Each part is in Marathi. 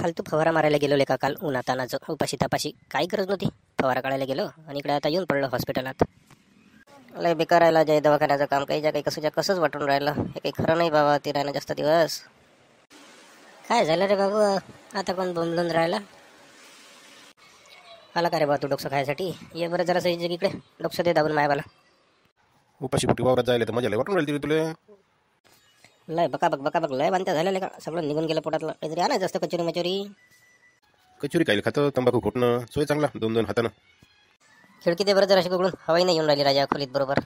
फालतू फवारा मारायला गेलो लेका काल उन्हातानाचं उपाशी तापाशी काही गरज नव्हती. फवारा काढायला गेलो आणि इकडे आता येऊन पडलं हॉस्पिटलात. लय बेकार राहिला जय दवाखान्याचं काम. काही काही कसंच वाटून राहिलं. हे काही खरं नाही बाबा ते राहणं जास्त दिवस. काय झालं रे बाबू, आता कोण बोंबलून राहिला? आला का रे बा तू डोकं खायसाठी? ये बरं जरा सही इकडे डोकं दे दाबून मायाबाला. उपाशी पोटी वावरात जायला तर मजा लय वाटून राहिली तुला. लय बकाबक लय बांधत्या झालेलं का? सगळं निघून गेलं पोटातलं. काहीतरी आणायचं असतं कचोरी मचोरी. कचोरी खायला खातं, तंबाखू खोटणं सोय चांगला 2-2 हातानं. खिडकी दे बरं जरा उघडून, हवाही नाही येऊन राहिली राजा खोलीत बरोबर.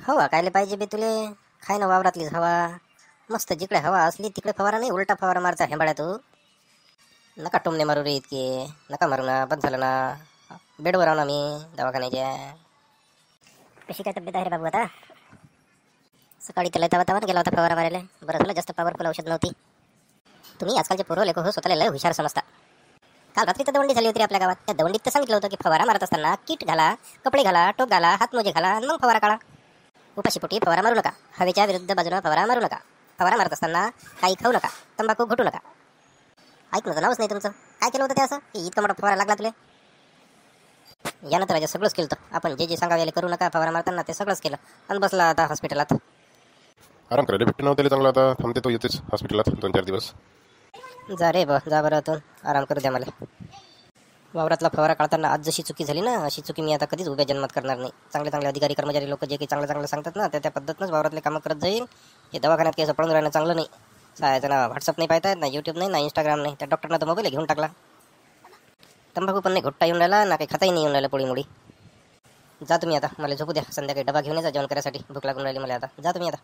हवा कायले पाहिजे बे तुले? खाय ना वावरातलीच हवा मस्त. जिकडे हवा असली तिकडे फवारा नाही, उलटा फवारा मारता हेंबाड्या तू. नका टोमने मारू रे इतके, नका मारू ना. बंद झालं ना, बेडवर आहो ना मी दवाखान्याच्या. कशी काय तब्येत आहे रे बाबू आता? सकाळी त्याला तवा गेला होता फवारा मारायला. बरं झालं, जास्त पॉवरफुल औषध नव्हती. तुम्ही आजकालचे पोरं लेखो हो स्वतःला लय हुशार समजता. काल रात्री तर दवंडी झाली होती आपल्या गावात. त्या दवंडीत तर सांगितलं होतं की फवारा मारत असताना किट घाला, कपडे घाला, टोप घाला, हातमोजे घाला आणि मग फवारा काढा. उपाशी पोटी फवारा मारू नका. हवेच्या विरुद्ध बाजूला फवारा मारू नका. फवारा मारत असताना काही खाऊ नका, तंबाखू घोटू नका. ऐकलं नावच नाही तुमचं. काय केलं होतं ते असं की इतका मोठा फवारा लागला तुला? यानंतर राजा सगळंच केलं. आपण जे सांगावे करू नका फवारा मारताना ते सगळंच केलं आणि बसला आता हॉस्पिटलात. आराम करायला भेटते नव्हतं त्याला चांगला. आता थांबते तो येतेच हॉस्पिटलात 2-4 दिवस. जा रे जा बरं आतून, आराम करू द्या मला. वावरातला फवारा काढताना आज जशी चुकी झाली ना, अशी चुकी मी आता कधीच उभ्या जन्मात करणार नाही. चांगले अधिकारी कर्मचारी लोक जे काही चांगलं सांगतात ना, त्या पद्धतीनंच वावरातले कामं करत जाईल. हे दवाखान्यात काही असं पडून राहणं चांगलं नाही. सायचं ना व्हॉट्सअप नाही पाहतायत, ना यूट्यूब नाही, ना इंस्टाग्राम नाही. त्या डॉक्टरना तर मोबाईल घेऊन टाकला. तंबाखू पण नाही घोट्टा येऊन राहिला, ना काही खाताही नाही येऊन राहिला पोळी मुळी. जा तुम्ही आता, मला झोपू द्या. संध्याकाळी डबा घेऊन यायचा जेवण करायसाठी. भूक लागून राहिली मला आता. जा तुम्ही आता.